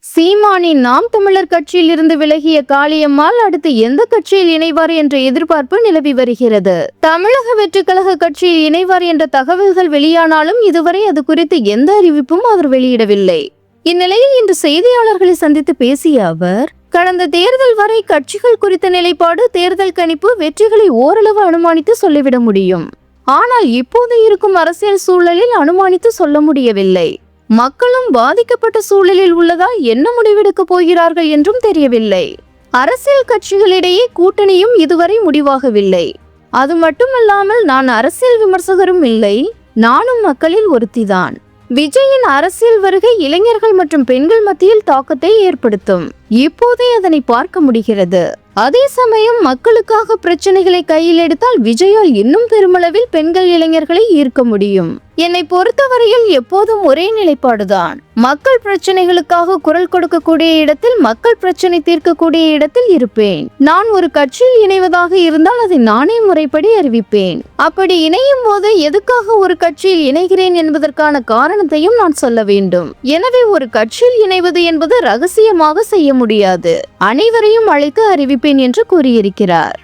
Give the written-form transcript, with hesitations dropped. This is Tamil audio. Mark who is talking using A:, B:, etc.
A: சீமானின் நாம் தமிழர் கட்சியில் இருந்து விலகிய காளியம்மாள் அடுத்து எந்த கட்சியில் இணைவார் என்ற எதிர்பார்ப்பு நிலவி வருகிறது. தமிழக வெற்றிக் கழக கட்சியில் இணைவார் என்ற தகவல்கள் வெளியானாலும் இதுவரை அது குறித்து எந்த அறிவிப்பும் அவர் வெளியிடவில்லை. இந்நிலையில் இன்று செய்தியாளர்களை சந்தித்து பேசிய அவர், கடந்த தேர்தல் வரை கட்சிகள் குறித்த நிலைப்பாடு, தேர்தல் கணிப்பு, வெற்றிகளை ஓரளவு அனுமானித்து சொல்லிவிட முடியும். ஆனால் இப்போது இருக்கும் அரசியல் சூழலில் அனுமானித்து சொல்ல முடியவில்லை. மக்களும் பாதிக்கப்பட்ட சூழலில் உள்ளதால் என்ன முடிவெடுக்கப் போகிறார்கள் என்றும் தெரியவில்லை. அரசியல் கட்சிகளிடையே கூட்டணியும் இதுவரை முடிவாகவில்லை. அது மட்டுமல்லாமல் நான் அரசியல் விமர்சகரும் இல்லை, நானும் மக்களில் ஒருத்திதான். விஜயின் அரசியல் வருகை இளைஞர்கள் மற்றும் பெண்கள் மத்தியில் தாக்கத்தை ஏற்படுத்தும். இப்போதே அதனை பார்க்க முடிகிறது. அதே சமயம் மக்களுக்காக பிரச்சனைகளை கையில் எடுத்தால் விஜயால் இன்னும் பெருமளவில் பெண்கள் இளைஞர்களை ஈர்க்க முடியும். என்னை பொறுத்தவரையில் எப்போதும் ஒரே நிலைப்பாடுதான். மக்கள் பிரச்சனைகளுக்காக குரல் கொடுக்கக்கூடிய இடத்தில், மக்கள் பிரச்சனை தீர்க்கக்கூடிய இடத்தில் இருப்பேன். நான் ஒரு கட்சியில் இணைவதாக இருந்தால் அதை நானே முறைப்படி அறிவிப்பேன். அப்படி இணையும் போது எதுக்காக ஒரு கட்சியில் இணைகிறேன் என்பதற்கான காரணத்தையும் நான் சொல்ல வேண்டும். எனவே ஒரு கட்சியில் இணைவது என்பது ரகசியமாக செய்ய முடியாது. அனைவரையும் அழைத்து அறிவிப்பேன் என்று கூறியிருக்கிறார்.